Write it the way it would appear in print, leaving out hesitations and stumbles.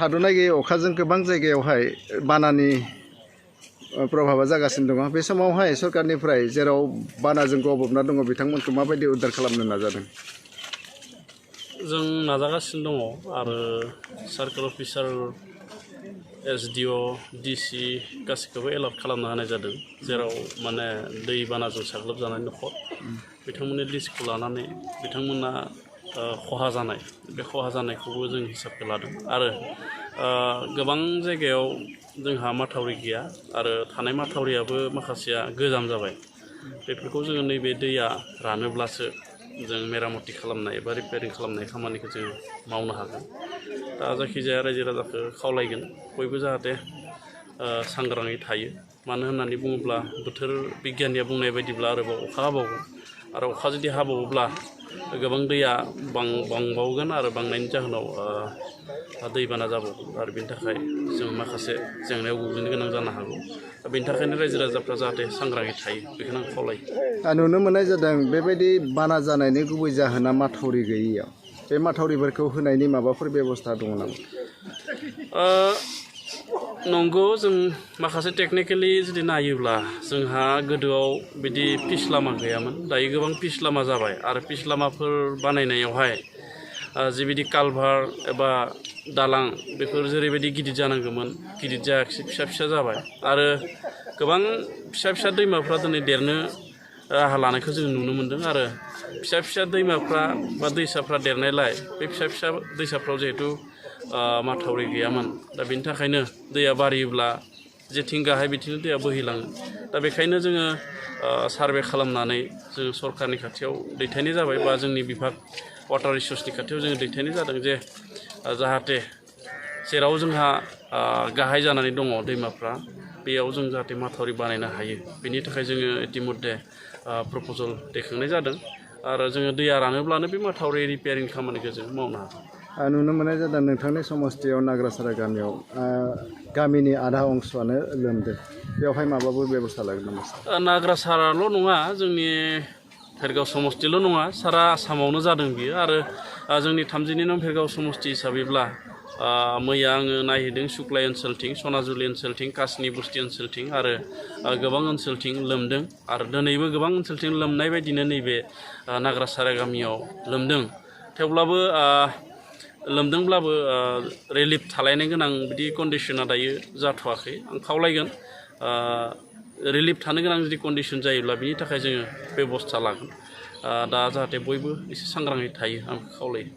थाद'नाय गैयै अखाजों गोबां जायगायावहाय बानानि प्रभाबा जागासिनो दङ बे समावहाय सरकारनिफ्राय जेराव बानाजों गबबना दङ बिथांमोनखौ माबायदि उद्धार खालामनो नाजादों? जों नाजागासिनो दङ आरो सार्कोल अफिसार SDO DC गासैखौबो एलार्ट खालामना होनाय जादों जेराव माने दै बानाजों साग्लोबजानाय न'खर बिथांमोननि लिस्टखौ लानानै बिथांमोना खहा जानाय बे खहा जानायखौबो जों हिसाबखौ लादों आरो गोबां जायगायाव जोंहा माथावरि गैया आरो थानाय माथावरियाबो माखासेया गोजाम जाबाय बेफोरखौ जोङो नैबे दैया रानोब्लासो जों मेरामति खालामनाय एबा रिपेयारिं खालामनाय खामानिखौ जों मावनो हागोन दा जायखिजाया रायजो राजाखौ खावलायगोन बयबो जाहाथे सांग्राङै थायो मानो होननानै बुङोब्ला बोथोर बिगियाननिया बुंनाय बायदिब्ला आरोबाव अखा हाबावगोन आरो अखा जुदि हाबावोब्ला गोबां दैया बांबावगोन आरो बांनायनि जाहोनाव दैबाना जाबावगोन आरो बेनि थाखाय जों माखासे जेंनायाव गोग्लैनो गोनां जानो हागौ दा बेनि थाखायनो रायजो राजाफ्रा जाहाथे सांग्राङै थायो बेखौनो आं खावलायो। नुनो मोननाय जादों बेबायदि बाना जानायनि गुबै जाहोना माथावरि गैयैयाव बे माथावरिफोरखौ होनायनि माबाफोर बेबस्था दङ नामा? नंगौ जों माखासे टेकनिकेलि जुदि नायोब्ला जोंहा गोदोआव बिदि पिच लामा गैयामोन दायो गोबां पिच लामा जाबाय आरो पिच लामाफोर बानायनायावहाय जिबायदि कालभार एबा दालां बेफोर जेरैबायदि गिदिर जानांगौमोन गिदिर जायाखिसै फिसा फिसा जाबाय आरो गोबां फिसा फिसा दैमाफ्रा दिनै देरनो राहा लानायखौ जों नुनो मोन्दों आरो फिसा फिसा दैमाफ्रा बा दैसाफ्रा देरनायलाय बे फिसा फिसा दैसाफ्राव जिहेथु माथावरि गैयामोन दा बेनि थाखायनो दैया बारियोब्ला जेथिं गाहाय बिथिंनो दैया बोहैलाङो दा बेखायनो जोङो सार्भे खालामनानै जोङो सरकारनि खाथियाव दैथायनाय जाबाय बा जोंनि बिभाग वाटार रिसर्सनि खाथियाव जोङो दैथायनाय जादों जे जाहाथे जेराव जोंहा गाहाय जानानै दङ दैमाफ्रा बेयाव जों जाहाथे माथावरि बानायनो हायो बेनि थाखाय जोङो इतिमध्य प्रप'जाल दैखांनाय जादों आरो जोङो दैया रानोब्लानो बे माथावरि रिपेयारिं खामानिखौ जों मावनो हागोन। नुनो मोननाय जादों नोंथांनि समस्थियाव नाग्रासारा गामियाव गामिनि आधा अंशआनो लोमदों बेवहाय माबाफोर बेबस्था लागोन नामा? नाग्रासाराल' नङा जोंनि भेरगाव समस्थिल' नङा सारा आसामावनो जादों बियो आरो जोंनि 32 नं भेरगाव समस्ति हिसाबैब्ला मैया आङो नायहैदों सुक्लाय ओनसोलथिं सनाजुलि ओनसोलथिं कासनि बस्ति ओनसोलथिं आरो गोबां ओनसोलथिं लोमदों आरो दिनैबो गोबां ओनसोलथिं लोमनाय बायदिनो नैबे नाग्रासारा गामियाव लोमदों थेवब्लाबो लोमदोंब्लाबो रिलिफ थालायनो गोनां बिदि कन्डिसना दायो जाथ'वाखै आं खावलायगोन रिलिफ थानो गोनां जुदि कन्डिसन जायोब्ला बिनि थाखाय जोङो बेबस्था लागोन दा जाहाथे बयबो एसे सांग्राङै थायो आं खावलायो।